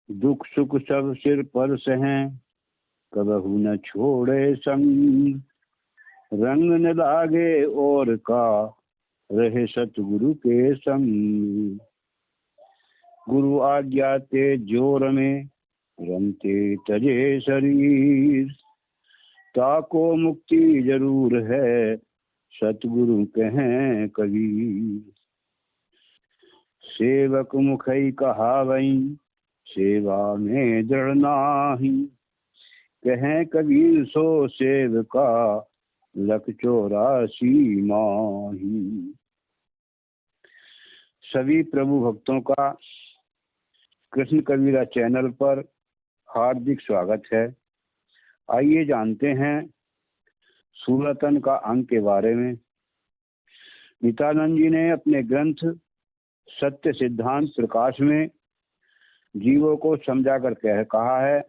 दुख सुख सब सिर पर सहें, कबहू न छोड़े संग। रंग न लागे और का, रहे सतगुरु के संग। गुरु आज्ञा ते जोर में, रमते तजे शरीर। ताको मुक्ति जरूर है, सतगुरु कहें कबीर। सेवक मुखई कहावई, सेवा में दृढ़ नाही। कहें कबीर सो सेवका, लख 84 माही। सभी प्रभु भक्तों का कृष्ण कबीरा चैनल पर हार्दिक स्वागत है। आइए जानते हैं सूरतन का अंग के बारे में। नित्यानंद जी ने अपने ग्रंथ सत्य सिद्धांत प्रकाश में जीवों को समझाकर कहा है,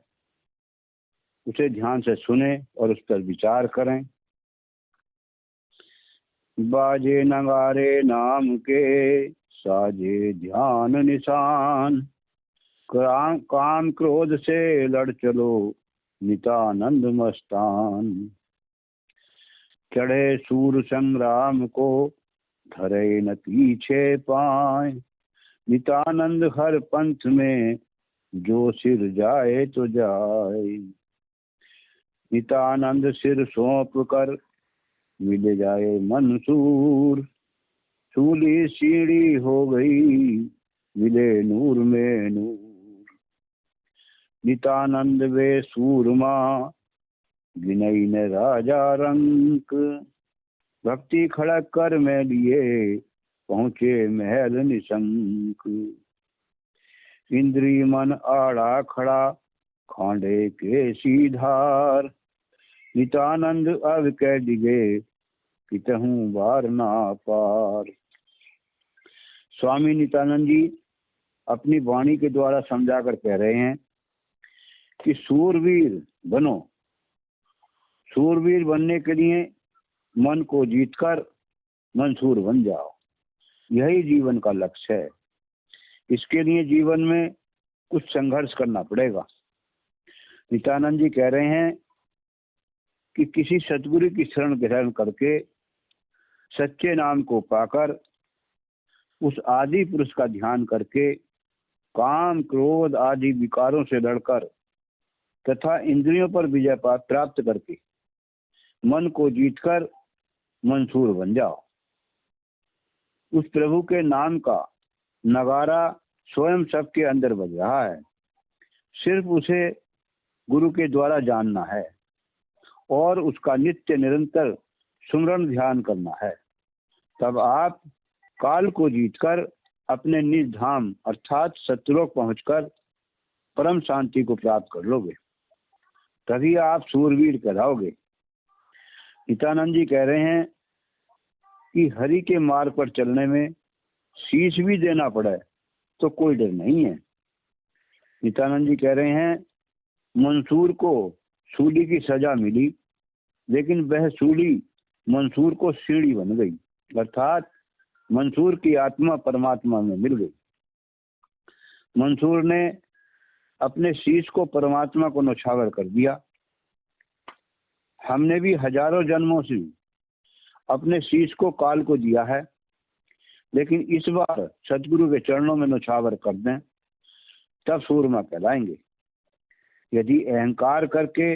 उसे ध्यान से सुने और उस पर विचार करें। बाजे नगारे नाम के, साजे ध्यान निशान। काम क्रोध से लड़ चलो, नित्यानंद मस्तान। चढ़े सूर संग्राम को, धरे न पीछे पाए। नित्यानंद हर पंथ में, जो सिर जाए तो जाए। नित्यानंद सिर सौंप कर, मिल जाए मंसूर। सूली सीढ़ी हो गई, मिले नूर में नूर। नित्यानंद वे सूरमा, विनय ने राजा रंक। भक्ति खड़क कर में लिए, पहुँचे महल निशंक। इंद्री मन आड़ा खड़ा, खांडे के सीधार। नित्यानंद अब कह दिगे, कितहूँ बार ना पार। स्वामी नित्यानंद जी अपनी वाणी के द्वारा समझाकर कह रहे हैं कि सूरवीर बनो। सूरवीर बनने के लिए मन को जीतकर मंसूर बन जाओ, यही जीवन का लक्ष्य है। इसके लिए जीवन में कुछ संघर्ष करना पड़ेगा। नित्यानंद जी कह रहे हैं कि किसी सतगुरु की शरण ग्रहण करके सच्चे नाम को पाकर, उस आदि पुरुष का ध्यान करके, काम क्रोध आदि विकारों से लड़कर तथा इंद्रियों पर विजय प्राप्त करके मन को जीतकर मंसूर बन जाओ। उस प्रभु के नाम का नगारा स्वयं सबके अंदर बज रहा है। सिर्फ उसे गुरु के द्वारा जानना है और उसका नित्य निरंतर सुमरण ध्यान करना है। तब आप काल को जीतकर अपने निज धाम अर्थात सत्यलोक पहुंचकर परम शांति को प्राप्त कर लोगे। तभी आप सूरवीर कहलाओगे। नित्यानंद जी कह रहे हैं कि हरि के मार्ग पर चलने में शीश भी देना पड़े तो कोई डर नहीं है। नित्यानंद जी कह रहे हैं, मंसूर को सूली की सजा मिली, लेकिन वह सूली मंसूर को सीढ़ी बन गई, अर्थात मंसूर की आत्मा परमात्मा में मिल गई। मंसूर ने अपने शीश को परमात्मा को नौछावर कर दिया। हमने भी हजारों जन्मों से अपने शीश को काल को दिया है, लेकिन इस बार सतगुरु के चरणों में नौछावर कर दें, तब सूरमा कहलाएंगे। यदि अहंकार करके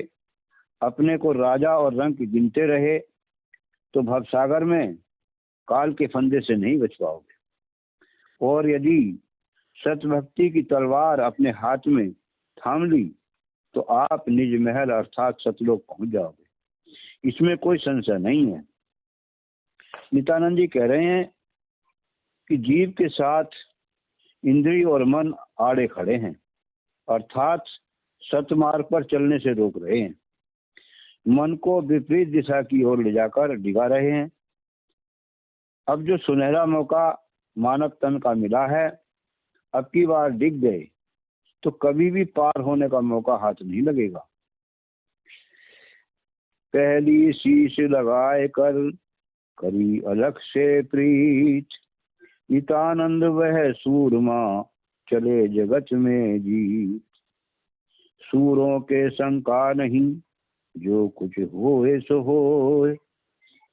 अपने को राजा और रंक गिनते रहे तो भवसागर में काल के फंदे से नहीं बच पाओगे। और यदि सतभक्ति की तलवार अपने हाथ में थाम ली तो आप निज महल अर्थात सतलोक पहुंच जाओगे। इसमें कोई संशय नहीं है। नित्यानंद जी कह रहे हैं कि जीव के साथ इंद्रिय और मन आड़े खड़े हैं, अर्थात सतमार्ग पर चलने से रोक रहे हैं। मन को विपरीत दिशा की ओर ले जाकर डिगा रहे हैं। अब जो सुनहरा मौका मानव तन का मिला है, अब की बार डिग गए तो कभी भी पार होने का मौका हाथ नहीं लगेगा। पहली शीश लगाए कर, करी अलग से प्रीत। नित्यानंद वह सूरमा, चले जगत में जी। सूरों के शंका नहीं, जो कुछ होए सो होए।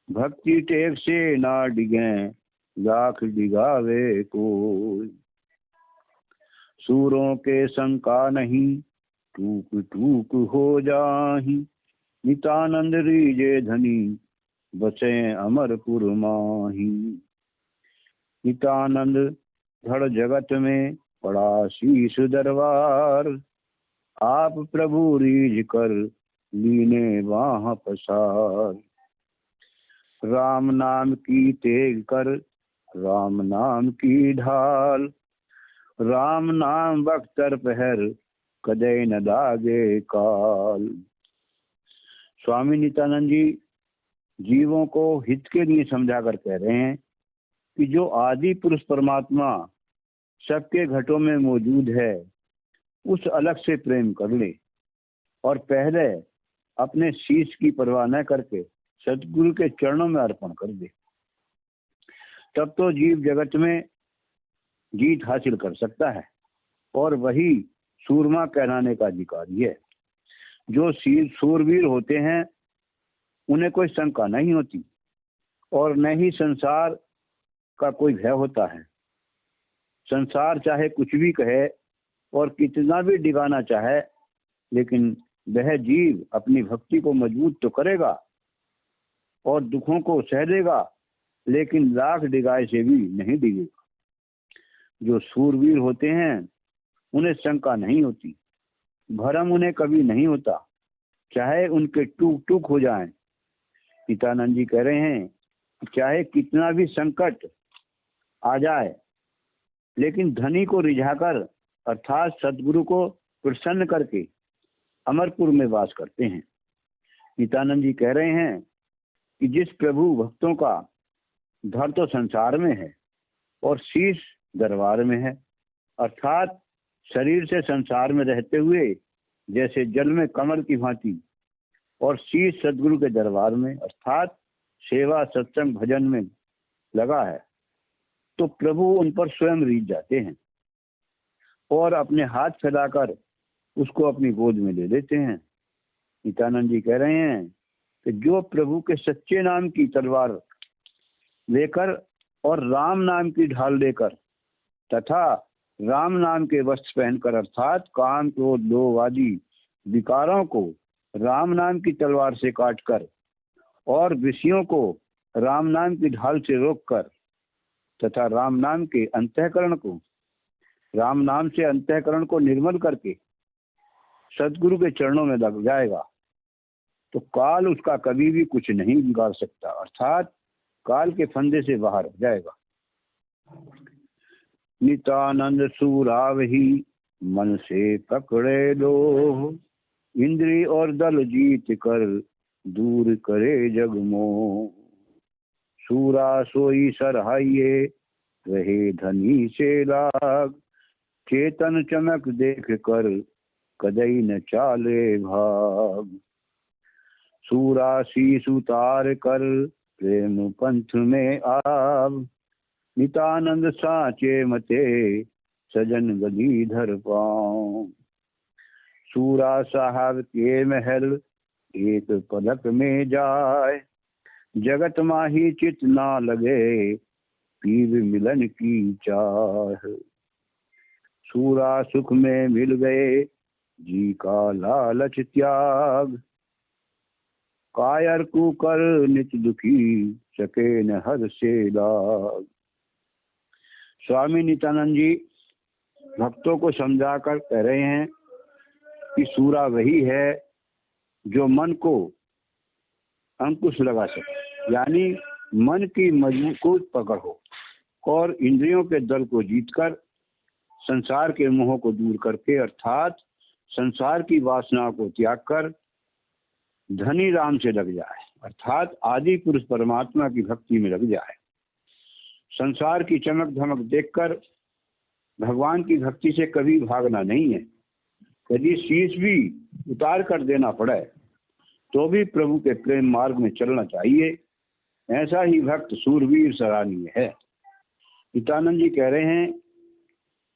भक्ति टेक से ना डिगे, लाख डिगावे कोई। सूरों के शंका नहीं, टूक टूक हो जाही। नितानंद रीजे धनी, बसे अमरपुर माही। नितानंद धड़ जगत में, पड़ा शीश दरबार। आप प्रभु रीझ कर, लीने बाह पसार। राम नाम की तेग कर, राम नाम की ढाल। राम नाम बख्तर पहर, कदे न दागे काल। स्वामी नित्यानंद जी जीवों को हित के लिए समझा कर कह रहे हैं कि जो आदि पुरुष परमात्मा सबके घटों में मौजूद है, उस अलग से प्रेम कर ले और पहले अपने शीश की परवाह न करके सतगुरु के चरणों में अर्पण कर दे। तब तो जीव जगत में जीत हासिल कर सकता है और वही सूरमा कहलाने का अधिकारी है। जो सूरवीर होते हैं उन्हें कोई शंका नहीं होती और न ही संसार का कोई भय होता है। संसार चाहे कुछ भी कहे और कितना भी डिगाना चाहे, लेकिन वह जीव अपनी भक्ति को मजबूत तो करेगा और दुखों को सह देगा, लेकिन लाख डिगाए से भी नहीं डिगेगा। जो सूरवीर होते हैं उन्हें शंका नहीं होती, भरम उन्हें कभी नहीं होता, चाहे उनके टूक टूक हो जाएं। नित्यानंद जी कह रहे हैं चाहे कितना भी संकट आ जाए, लेकिन धनी को रिझाकर अर्थात सदगुरु को प्रसन्न करके अमरपुर में वास करते हैं। नित्यानंद जी कह रहे हैं कि जिस प्रभु भक्तों का धड़ तो संसार में है और शीश दरबार में है, अर्थात शरीर से संसार में रहते हुए जैसे जल में कमल की भांति और शीश सदगुरु के दरबार में अर्थात सेवा सत्संग भजन में लगा है, तो प्रभु उन पर स्वयं रीझ जाते हैं और अपने हाथ फैलाकर उसको अपनी गोद में ले लेते हैं। नित्यानंद जी कह रहे हैं कि जो प्रभु के सच्चे नाम की तलवार लेकर और राम नाम की ढाल लेकर तथा राम नाम के वस्त्र पहनकर अर्थात काम क्रोध लोभ आदि विकारों को राम नाम की तलवार से काटकर और विषयों को राम नाम की ढाल से रोककर तथा राम नाम के अंतःकरण को राम नाम से अंतःकरण को निर्मल करके सदगुरु के चरणों में लग जाएगा, तो काल उसका कभी भी कुछ नहीं बिगाड़ सकता, अर्थात काल के फंदे से बाहर हो जाएगा। नित्यानंद सूराव ही मन से पकड़े लो, इंद्री और दल जीत कर दूर करे जगमो। सूरा सोई सरहाइये रहे धनी से लाग, चेतन चमक देख कर कदई न चाले भाग। सूरा शीस उतार कर प्रेम पंथ में आव, नितानंद साचे मते सजन गदीधर पाँव। सूरा साहब के महल एक पलक में जाए, जगत माही चित ना लगे पीर मिलन की चाह। सूरा सुख में मिल गए जी का लालच त्याग, कायर कुकर नित दुखी सके न हर से लाग। स्वामी नित्यानंद जी भक्तों को समझाकर कह रहे हैं कि सूरा वही है जो मन को अंकुश लगा सके, यानी मन की मजबूत पकड़ हो और इंद्रियों के दल को जीतकर संसार के मोह को दूर करके अर्थात संसार की वासना को त्याग कर धनी राम से लग जाए, अर्थात आदि पुरुष परमात्मा की भक्ति में लग जाए। संसार की चमक धमक देखकर भगवान की भक्ति से कभी भागना नहीं है। यदि शीश भी उतार कर देना पड़े तो भी प्रभु के प्रेम मार्ग में चलना चाहिए। ऐसा ही भक्त सूरवीर सराहनीय है। नित्यानंद जी कह रहे हैं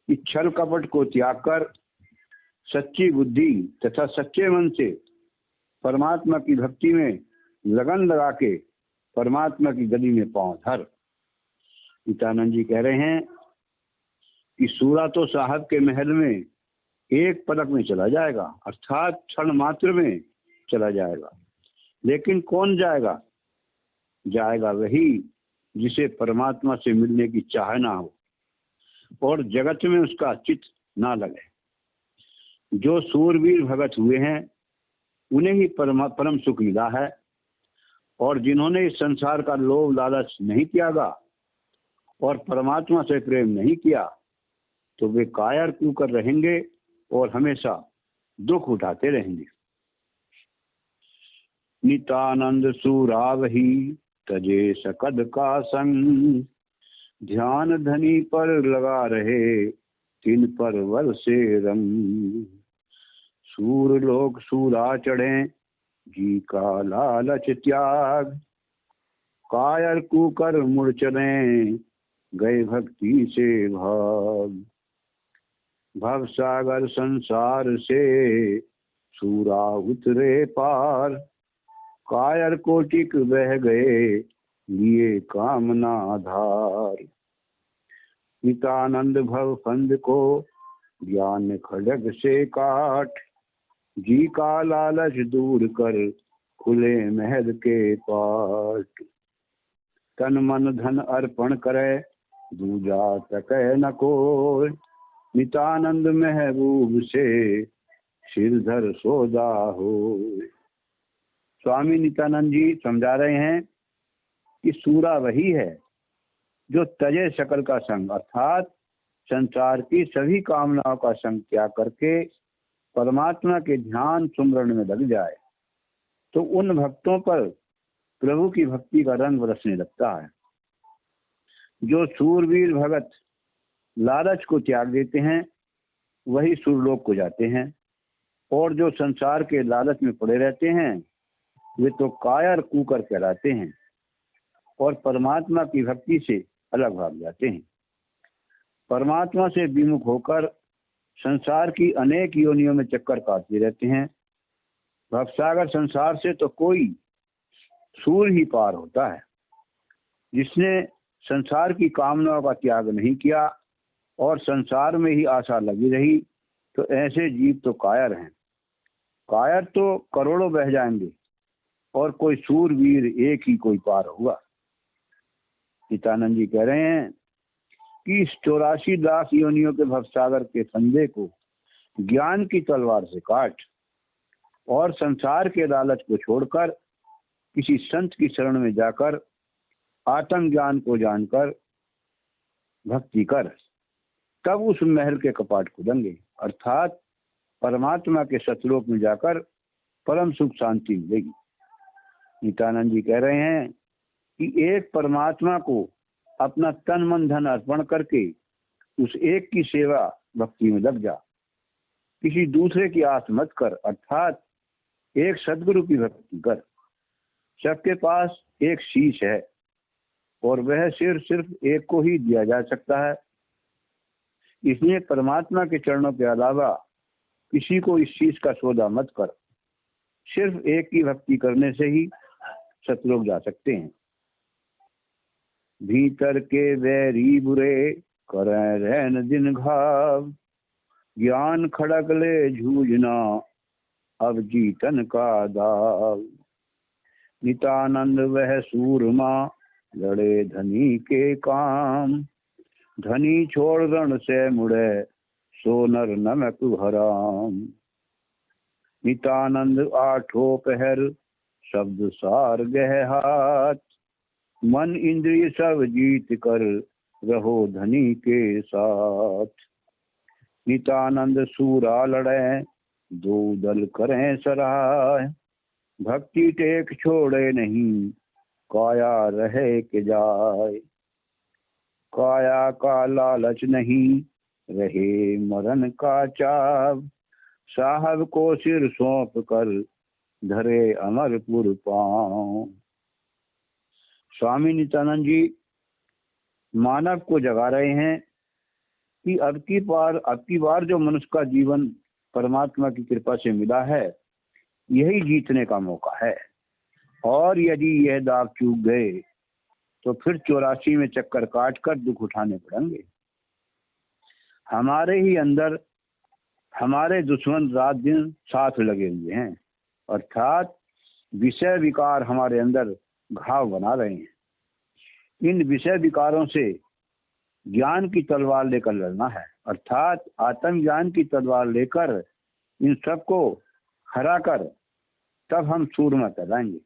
कि छल कपट को त्याग कर सच्ची बुद्धि तथा सच्चे मन से परमात्मा की भक्ति में लगन लगा के परमात्मा की गली में पांव धर। नित्यानंद जी कह रहे हैं कि सूरा तो साहब के महल में एक पलक में चला जाएगा, अर्थात क्षण मात्र में चला जाएगा, लेकिन कौन जाएगा? जाएगा वही जिसे परमात्मा से मिलने की चाह ना हो और जगत में उसका चित्त ना लगे। जो सूरवीर भगत हुए हैं उन्हें ही परम सुख मिला है, और जिन्होंने इस संसार का लोभ लालच नहीं त्यागा और परमात्मा से प्रेम नहीं किया तो वे कायर कूकर रहेंगे और हमेशा दुख उठाते रहेंगे। नितानंद सूरा वही तजे सकद का संग, ध्यान धनी पर लगा रहे तिन पर वर्षे रंग। सूर लोग सूरा चढ़े जी का लालच त्याग, कायर कूकर मुड़ चले गए भक्ति से भाग। भव सागर संसार से सूरा उतरे पार, कायर कोटिक बह गए लिए कामना धार। नितानंद भव फंद को ज्ञान खड़ग से काट, जी का लालच दूर कर खुले महल के पाट। तन मन धन अर्पण करे दूजा तकै न कोय, नितानंद महबूब से सिरधर सौदा हो। स्वामी नित्यानंद जी समझा रहे हैं कि सूरा वही है जो तजे शकल का संग, अर्थात संसार की सभी कामनाओं का संग त्याग करके परमात्मा के ध्यान सुमरण में लग जाए तो उन भक्तों पर प्रभु की भक्ति का रंग बरसने लगता है। जो सूरवीर भगत लालच को त्याग देते हैं वही सुरलोक को जाते हैं, और जो संसार के लालच में पड़े रहते हैं वे तो कायर कूकर कहलाते हैं और परमात्मा की भक्ति से अलग भाग जाते हैं। परमात्मा से विमुख होकर संसार की अनेक योनियों में चक्कर काटते रहते हैं। भवसागर संसार से तो कोई सूर ही पार होता है। जिसने संसार की कामनाओं का त्याग नहीं किया और संसार में ही आशा लगी रही तो ऐसे जीव तो कायर हैं। कायर तो करोड़ों बह जाएंगे और कोई सूरवीर एक ही कोई पार होगा। नित्यानंद जी कह रहे हैं कि इस 84 लाख योनियों के भवसागर के फंदे को ज्ञान की तलवार से काट और संसार के लालच को छोड़कर किसी संत की शरण में जाकर आत्म ज्ञान को जानकर भक्ति कर, तब उस महल के कपाट खुलेंगे, अर्थात परमात्मा के सतलोक में जाकर परम सुख शांति मिलेगी। नित्यानंद जी कह रहे हैं कि एक परमात्मा को अपना तन मन धन अर्पण करके उस एक की सेवा भक्ति में लग जा। किसी दूसरे की आस मत कर, अर्थात एक सदगुरु की भक्ति कर। सबके पास एक शीश है और वह सिर्फ एक को ही दिया जा सकता है, इसलिए परमात्मा के चरणों के अलावा किसी को इस शीश का सौदा मत कर। सिर्फ एक की भक्ति करने से ही सतलोक जा सकते हैं। भीतर के वैरी बुरे करें रहन दिन घाव, ज्ञान खड़ग ले जूझना अब जीतन का दाव। नित्यानंद वह सूरमा लड़े धनी के काम, धनी छोड़ रण से मुड़े सोनर नमक हराम। नित्यानंद आठों पहर शब्द सार गह हाथ, मन इंद्रिय सब जीत कर रहो धनी के साथ। नित्यानंद सूरा लड़े दो दल करें सराय, भक्ति टेक छोड़े नहीं काया रहे के जाय। काया का लालच नहीं रहे मरण का चाव, साहब को सिर सौंप कर धरे अमरपुर पांव। स्वामी नित्यानंद जी मानव को जगा रहे हैं कि अब की बार जो मनुष्य का जीवन परमात्मा की कृपा से मिला है, यही जीतने का मौका है। और यदि यह दाग चूक गए तो फिर 84 में चक्कर काट कर दुख उठाने पड़ेंगे। हमारे ही अंदर हमारे दुश्मन रात दिन साथ लगे हुए हैं, अर्थात विषय विकार हमारे अंदर घाव बना रहे हैं। इन विषय विकारों से ज्ञान की तलवार लेकर लड़ना है, अर्थात आत्मज्ञान की तलवार लेकर इन सबको हरा कर तब हम सूरमा कराएंगे।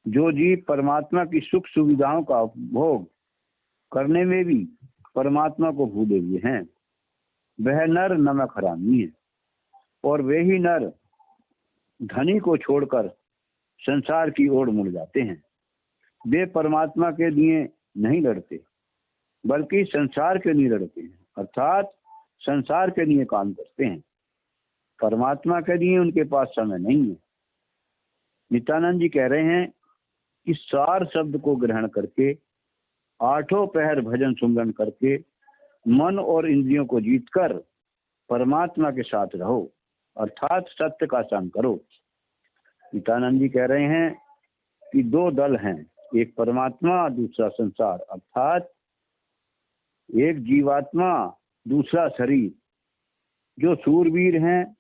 जो जीव परमात्मा की सुख सुविधाओं का उपभोग करने में भी परमात्मा को भूले हुए हैं, वह नर नमक हरामी है। और वे ही नर धनी को छोड़कर संसार की ओर मुड़ जाते हैं। वे परमात्मा के लिए नहीं लड़ते, बल्कि संसार के लिए लड़ते हैं, अर्थात संसार के लिए काम करते हैं। परमात्मा के लिए उनके पास समय नहीं है। नित्यानंद जी कह रहे हैं कि सार शब्द को ग्रहण करके, आठों पहर भजन सुमरन करके, मन और इंद्रियों को जीतकर परमात्मा के साथ रहो, अर्थात सत्य का संग करो। नित्यानंद जी कह रहे हैं कि दो दल हैं, एक परमात्मा दूसरा संसार, अर्थात एक जीवात्मा दूसरा शरीर। जो सूरवीर हैं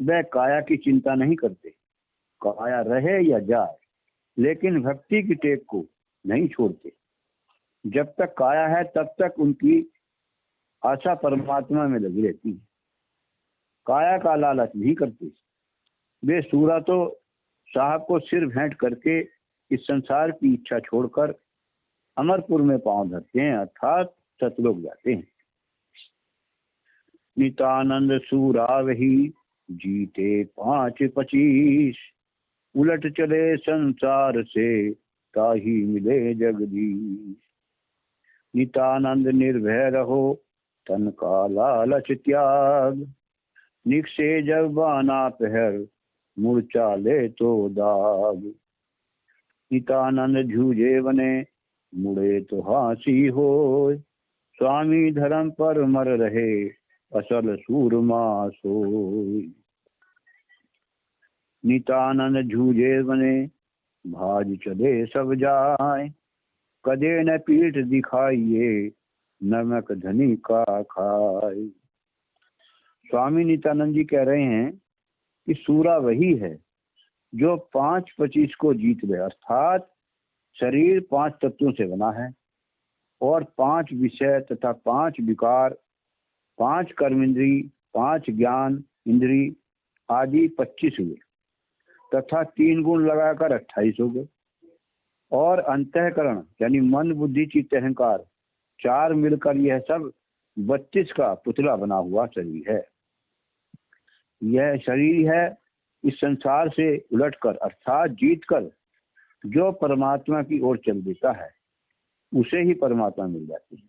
वह काया की चिंता नहीं करते, काया रहे या जाए, लेकिन भक्ति की टेक को नहीं छोड़ते। जब तक काया है तब तक उनकी आशा परमात्मा में लगी रहती है, काया का लालच नहीं करते। वे सूरा तो साहब को सिर भेंट करके इस संसार की इच्छा छोड़कर अमरपुर में पांव धरते हैं, अर्थात सतलोक जाते हैं। नित्यानंद सूरा वही जीते 5-25, उलट चले संसार से ताही मिले जगदीश। नित्यानंद निर्भय रहो तन का लालच त्याग, निकसे जब बाना पहर मूर्छा ले तो दाग। नित्यानंद जूझे बने मुड़े तो हासी हो, स्वामी धर्म पर मर रहे असल सूरमा सोई। नित्यानंद जूझे बने भाज चले सब जाए, कदे न पीठ दिखाइए नमक धनी का खाए। स्वामी नित्यानंद जी कह रहे हैं कि सूरा वही है जो 5-25 को जीत ले, अर्थात शरीर 5 तत्वों से बना है और 5 विषय तथा 5 विकार, 5 कर्म इंद्री, 5 ज्ञान इंद्री आदि 25 हुए, तथा 3 गुण लगाकर 28 हो गए। और अंतःकरण यानी मन बुद्धि चित्त अहंकार 4 मिलकर यह सब 32 का पुतला बना हुआ शरीर है। यह शरीर है इस संसार से उलटकर अर्थात जीतकर जो परमात्मा की ओर चल देता है, उसे ही परमात्मा मिल जाती है।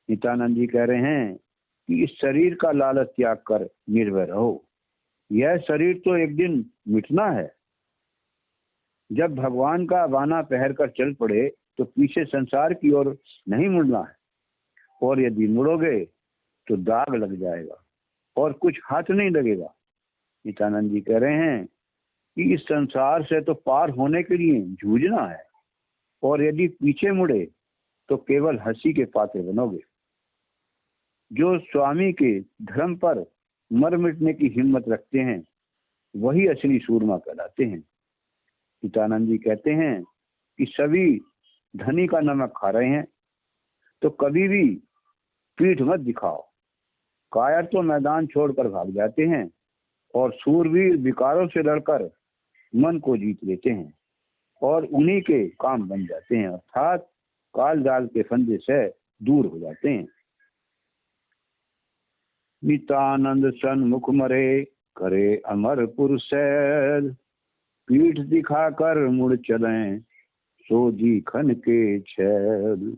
नित्यानंद जी कह रहे हैं कि इस शरीर का लालच त्याग कर निर्भय रहो। यह शरीर तो एक दिन मिटना है। जब भगवान का बाना पहर कर चल पड़े तो पीछे संसार की ओर नहीं मुड़ना है, और यदि मुड़ोगे तो दाग लग जाएगा और कुछ हाथ नहीं लगेगा। नित्यानंद जी कह रहे हैं कि इस संसार से तो पार होने के लिए जूझना है, और यदि पीछे मुड़े तो केवल हंसी के पात्र बनोगे। जो स्वामी के धर्म पर मर मिटने की हिम्मत रखते हैं वही असली सूरमा कहलाते हैं। नित्यानंद जी कहते हैं कि सभी धनी का नमक खा रहे हैं तो कभी भी पीठ मत दिखाओ। कायर तो मैदान छोड़कर भाग जाते हैं और सूरवीर विकारों से लड़कर मन को जीत लेते हैं और उन्हीं के काम बन जाते हैं, अर्थात काल जाल के फंदे से दूर हो जाते हैं। नित्यानंद सन्मुख मरे करे अमरपुर सैर, पीठ दिखाकर मुड़ चलें सोजी खन के छैल।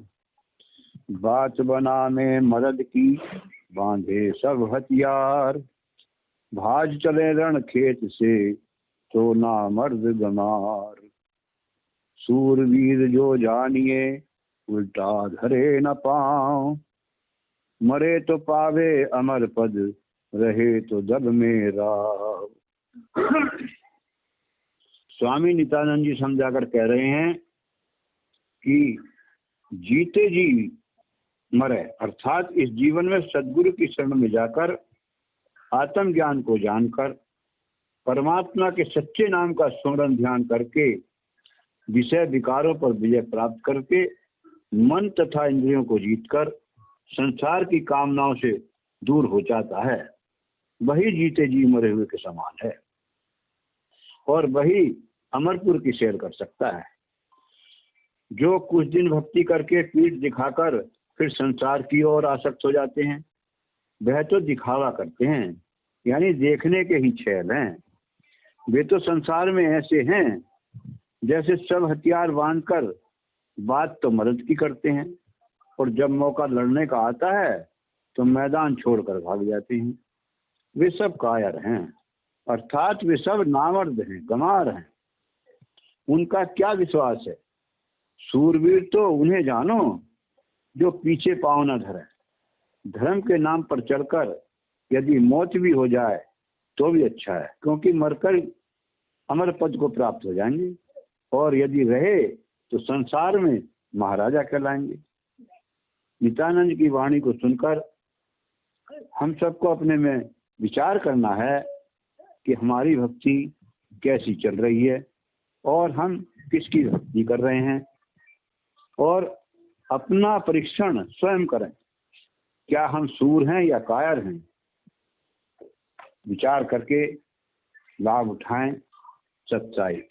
बात बना में मदद की बांधे सब हथियार, भाज चले रण खेत से तो ना मर्द गमार। सूरवीर जो जानिए उल्टा धरे न पाँव, मरे तो पावे अमर पद, रहे तो जग में राव। स्वामी नित्यानंद जी समझाकर कह रहे हैं कि जीते जी मरे, अर्थात इस जीवन में सद्गुरु की शरण में जाकर आत्मज्ञान को जानकर परमात्मा के सच्चे नाम का स्मरण ध्यान करके विषय विकारों पर विजय प्राप्त करके मन तथा इंद्रियों को जीतकर संसार की कामनाओं से दूर हो जाता है, वही जीते जी मरे हुए के समान है और वही अमरपुर की सैर कर सकता है। जो कुछ दिन भक्ति करके पीठ दिखाकर फिर संसार की ओर आसक्त हो जाते हैं, वह तो दिखावा करते हैं, यानी देखने के ही छैल हैं। वे तो संसार में ऐसे हैं जैसे सब हथियार बांधकर बात तो मर्द की करते हैं और जब मौका लड़ने का आता है तो मैदान छोड़कर भाग जाते हैं। वे सब कायर हैं, अर्थात वे सब नामर्द हैं, गंवार हैं। उनका क्या विश्वास है? सूरवीर तो उन्हें जानो जो पीछे पाँव न धरे। धर्म के नाम पर चलकर यदि मौत भी हो जाए तो भी अच्छा है, क्योंकि मरकर अमर पद को प्राप्त हो जाएंगे और यदि रहे तो संसार में महाराजा कहलाएंगे। नित्यानंद की वाणी को सुनकर हम सबको अपने में विचार करना है कि हमारी भक्ति कैसी चल रही है और हम किसकी भक्ति कर रहे हैं, और अपना परीक्षण स्वयं करें, क्या हम सूर हैं या कायर हैं। विचार करके लाभ उठाएं। सच्चाई।